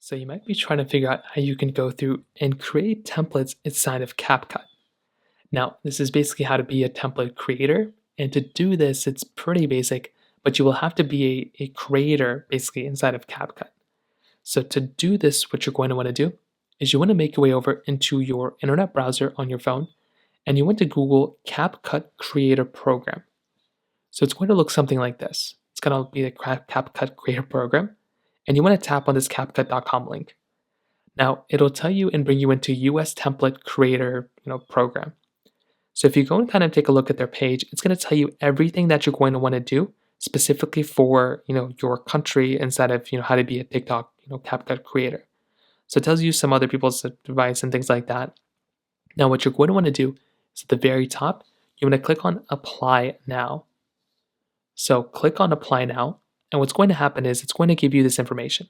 So you might be trying to figure out how you can go through and create templates inside of CapCut. Now, this is basically how to be a template creator. And to do this, it's pretty basic, but you will have to be a creator basically inside of CapCut. So to do this, what you're going to want to do is you want to make your way over into your internet browser on your phone, and you want to Google CapCut Creator Program. So it's going to look something like this. It's going to be the CapCut Creator Program, and you want to tap on this CapCut.com link. Now, it'll tell you and bring you into US Template Creator program. So if you go and kind of take a look at their page, it's going to tell you everything that you're going to want to do specifically for your country inside of how to be a TikTok CapCut creator. So it tells you some other people's advice and things like that. Now, what you're going to want to do is at the very top, you want to click on Apply Now. So click on Apply Now, and what's going to happen is it's going to give you this information.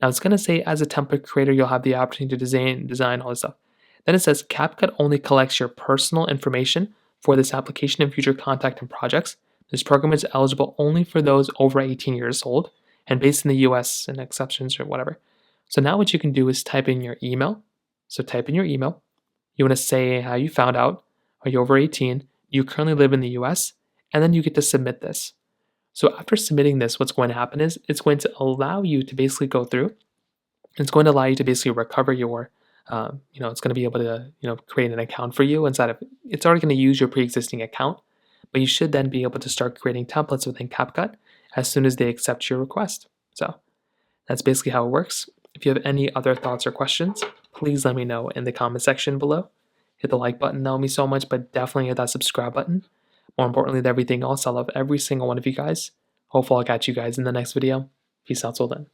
Now it's going to say as a template creator, you'll have the opportunity to design all this stuff. Then it says CapCut only collects your personal information for this application and future contact and projects. This program is eligible only for those over 18 years old and based in the US and exceptions or whatever. So now what you can do is type in your email. So type in your email. You want to say how you found out. Are you over 18? You currently live in the US? And then you get to submit this. So after submitting this, what's going to happen is it's going to allow you to basically go through. It's going to allow you to basically recover your, it's going to be able to, create an account for you inside of it. It's already going to use your pre-existing account, but you should then be able to start creating templates within CapCut as soon as they accept your request. So that's basically how it works. If you have any other thoughts or questions, please let me know in the comment section below. Hit the like button, that would mean so much, but definitely hit that subscribe button. More importantly than everything else, I love every single one of you guys. Hopefully I'll catch you guys in the next video. Peace out till then.